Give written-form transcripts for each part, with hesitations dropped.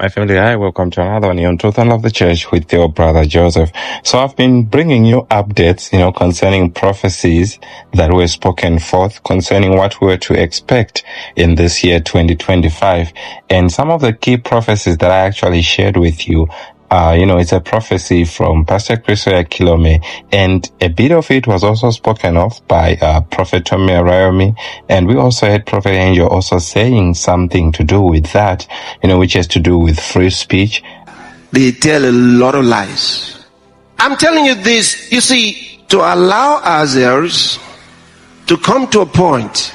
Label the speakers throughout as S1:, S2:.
S1: My family, hi, welcome to another one here on Truth and Love the Church with your brother Joseph. So I've been bringing you updates, concerning prophecies that were spoken forth, concerning what we were to expect in this year 2025. And some of the key prophecies that I actually shared with you, it's a prophecy from Pastor Chris Oyakhilome, and a bit of it was also spoken of by Prophet Tomi Arayomi, and we also had Prophet Angel also saying something to do with that, which has to do with free speech.
S2: They tell a lot of lies. I'm telling you this, you see, to allow ourselves to come to a point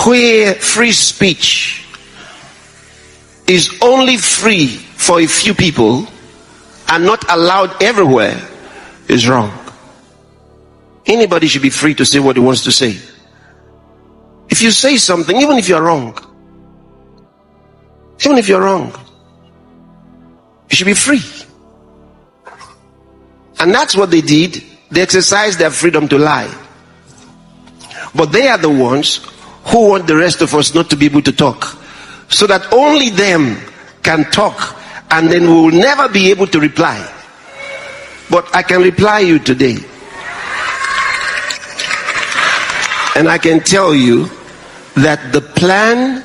S2: where free speech is only free for a few people and not allowed everywhere is wrong. Anybody should be free to say what he wants to say. If you say something, even if you're wrong, you should be free. And that's what they did. They exercised their freedom to lie. But they are the ones who want the rest of us not to be able to talk, so that only them can talk, and then we will never be able to reply. But I can reply you today, and I can tell you that the plan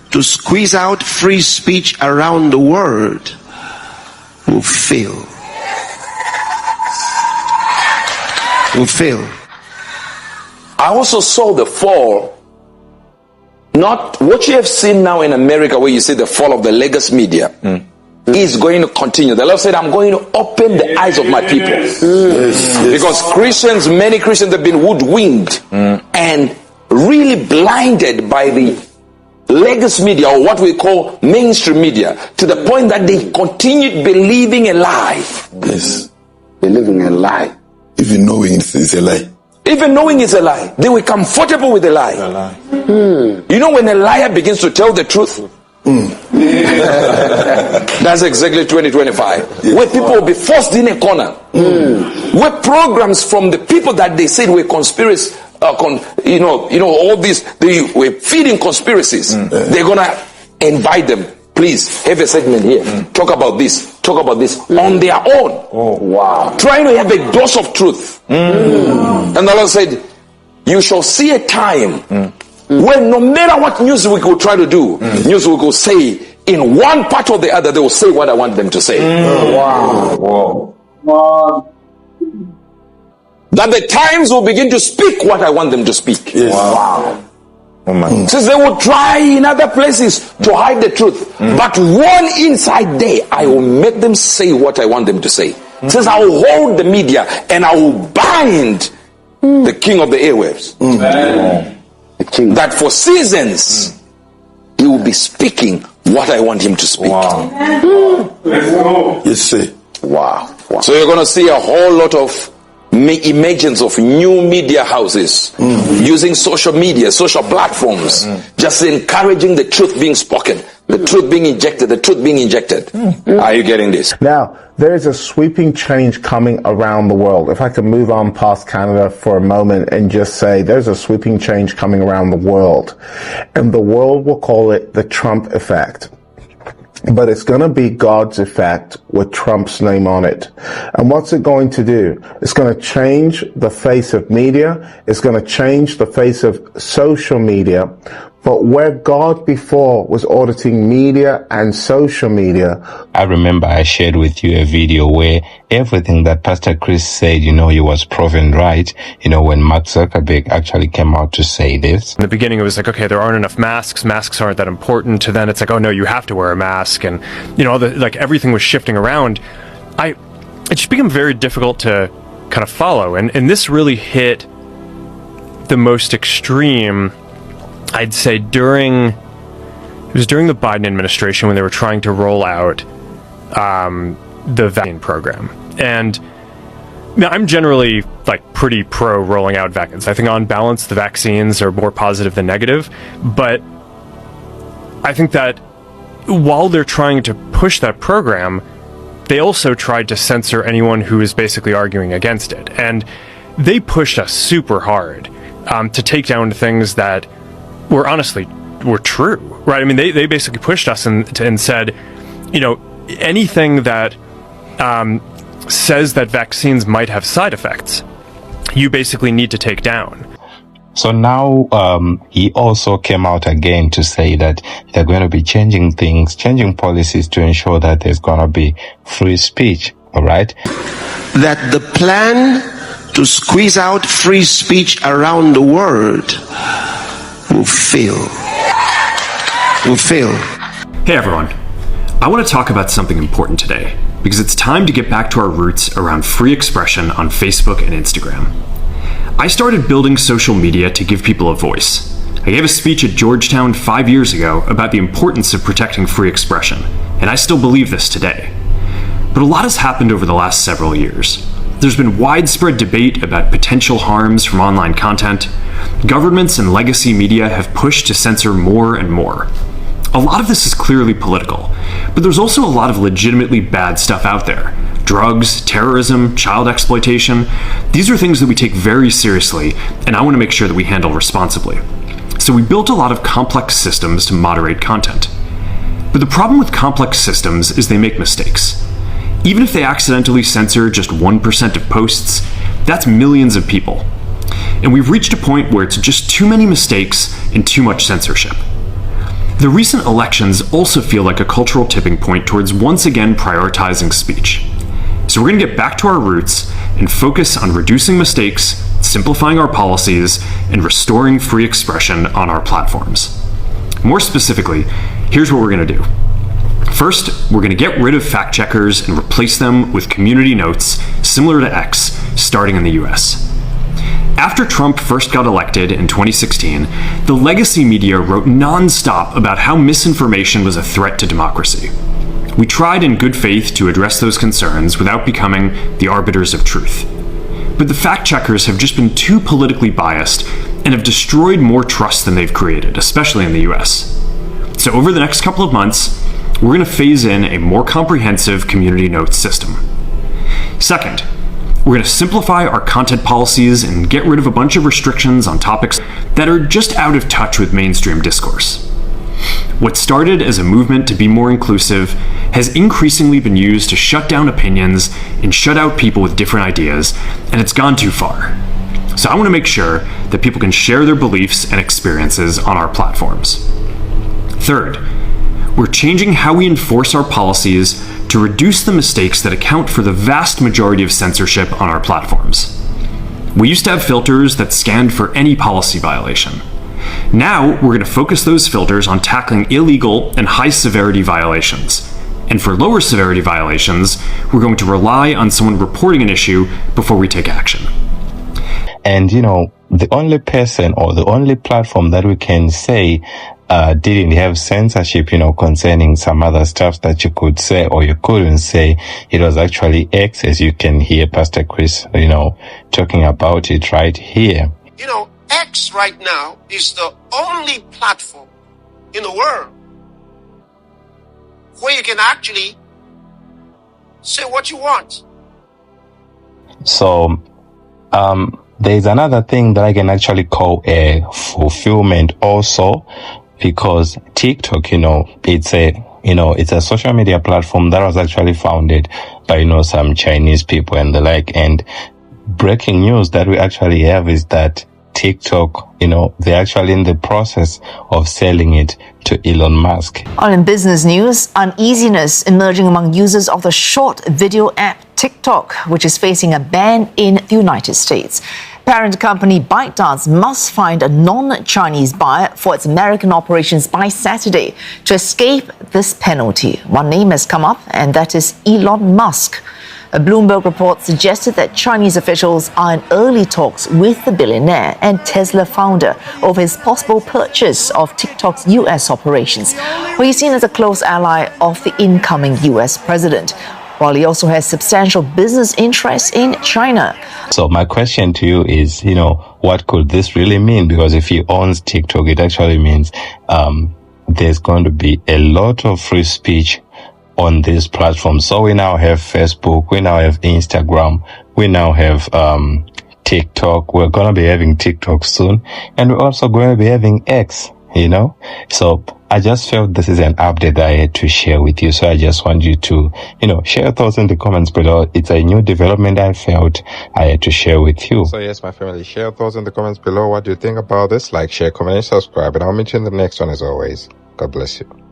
S2: to squeeze out free speech around the world will fail.
S3: I also saw the fall, not what you have seen now in America, where you see the fall of the legacy media, is going to continue. The Lord said, I'm going to open the eyes of my people. Because many Christians have been woodwinked and really blinded by the legacy media, or what we call mainstream media, to the point that they continued believing a lie.
S4: Yes.
S3: Believing a lie.
S4: Even knowing it's a lie.
S3: Even knowing it's a lie, they were comfortable with the lie. When a liar begins to tell the truth, that's exactly 2025. Where people will be forced in a corner. Where programs from the people that they said were conspiracy, all this, they were feeding conspiracies. They're gonna invite them. Please have a segment here. Talk about this on their own.
S4: Oh wow!
S3: Trying to have a dose of truth. And the Lord said, "You shall see a time when no matter what Newsweek will try to do, Newsweek will say in one part or the other, they will say what I want them to say."
S4: Wow!
S3: That the Times will begin to speak what I want them to speak.
S4: Yes.
S3: Wow.
S4: Oh my.
S3: Says they will try in other places to hide the truth, but one inside there, I will make them say what I want them to say. Says I will hold the media and I will bind the king of the airwaves. That for seasons he will be speaking what I want him to speak.
S4: Wow. Yes, sir.
S3: Wow. So you're going to see a whole lot of emergence of new media houses using social media, social platforms, just encouraging the truth being spoken, the truth being injected. Are you getting this?
S5: Now, there is a sweeping change coming around the world. If I could move on past Canada for a moment and just say there's a sweeping change coming around the world, and the world will call it the Trump effect. But it's going to be God's effect with Trump's name on it. And what's it going to do? It's going to change the face of media. It's going to change the face of social media. But where God before was auditing media and social media.
S1: I remember I shared with you a video where everything that Pastor Chris said, he was proven right. When Mark Zuckerberg actually came out to say this.
S6: In the beginning, it was like, okay, there aren't enough masks. Masks aren't that important. To then it's like, oh no, you have to wear a mask. And, everything was shifting around. It just became very difficult to kind of follow. And this really hit the most extreme, I'd say, during the Biden administration, when they were trying to roll out the vaccine program. And now I'm generally pretty pro rolling out vaccines. I think on balance the vaccines are more positive than negative, but I think that while they're trying to push that program, they also tried to censor anyone who is basically arguing against it. And they pushed us super hard to take down things that were true, right? I mean, they basically pushed us and said, anything that says that vaccines might have side effects, you basically need to take down.
S1: So now he also came out again to say that they're going to be changing things, changing policies to ensure that there's going to be free speech, all right?
S2: That the plan to squeeze out free speech around the world will fail. Will fail.
S7: Hey everyone. I want to talk about something important today, because it's time to get back to our roots around free expression on Facebook and Instagram. I started building social media to give people a voice. I gave a speech at Georgetown 5 years ago about the importance of protecting free expression, and I still believe this today. But a lot has happened over the last several years. There's been widespread debate about potential harms from online content. Governments and legacy media have pushed to censor more and more. A lot of this is clearly political, but there's also a lot of legitimately bad stuff out there. Drugs, terrorism, child exploitation. These are things that we take very seriously, and I want to make sure that we handle responsibly. So we built a lot of complex systems to moderate content. But the problem with complex systems is they make mistakes. Even if they accidentally censor just 1% of posts, that's millions of people. And we've reached a point where it's just too many mistakes and too much censorship. The recent elections also feel like a cultural tipping point towards once again prioritizing speech. So we're going to get back to our roots and focus on reducing mistakes, simplifying our policies, and restoring free expression on our platforms. More specifically, here's what we're going to do. First, we're going to get rid of fact checkers and replace them with community notes similar to X, starting in the US. After Trump first got elected in 2016, the legacy media wrote non-stop about how misinformation was a threat to democracy. We tried in good faith to address those concerns without becoming the arbiters of truth. But the fact checkers have just been too politically biased and have destroyed more trust than they've created, especially in the US. So over the next couple of months, we're going to phase in a more comprehensive community notes system. Second, we're going to simplify our content policies and get rid of a bunch of restrictions on topics that are just out of touch with mainstream discourse. What started as a movement to be more inclusive has increasingly been used to shut down opinions and shut out people with different ideas, and it's gone too far. So I want to make sure that people can share their beliefs and experiences on our platforms. Third, we're changing how we enforce our policies to reduce the mistakes that account for the vast majority of censorship on our platforms. We used to have filters that scanned for any policy violation. Now, we're going to focus those filters on tackling illegal and high-severity violations. And for lower severity violations, we're going to rely on someone reporting an issue before we take action.
S1: And, the only person or the only platform that we can say didn't have censorship, concerning some other stuff that you could say or you couldn't say, it was actually X, as you can hear Pastor Chris, talking about it right here.
S2: X right now is the only platform in the world where you can actually say what you want.
S1: So, there's another thing that I can actually call a fulfillment also, because TikTok, it's a social media platform that was actually founded by, some Chinese people and the like. And breaking news that we actually have is that TikTok, they're actually in the process of selling it to Elon Musk.
S8: On in business news, uneasiness emerging among users of the short video app TikTok, which is facing a ban in the United States. Parent company ByteDance must find a non-Chinese buyer for its American operations by Saturday to escape this penalty. One name has come up, and that is Elon Musk. A Bloomberg report suggested that Chinese officials are in early talks with the billionaire and Tesla founder over his possible purchase of TikTok's US operations, where he's seen as a close ally of the incoming US president, while he also has substantial business interests in China.
S1: So my question to you is, what could this really mean? Because if he owns TikTok, it actually means there's going to be a lot of free speech on this platform. So we now have Facebook, we now have Instagram, we now have TikTok. We're going to be having TikTok soon, and we're also going to be having X. So I just felt this is an update that I had to share with you. So I just want you to, share your thoughts in the comments below. It's a new development I felt I had to share with you. So yes, my family, share your thoughts in the comments below. What do you think about this? Like, share, comment, and subscribe. And I'll meet you in the next one as always. God bless you.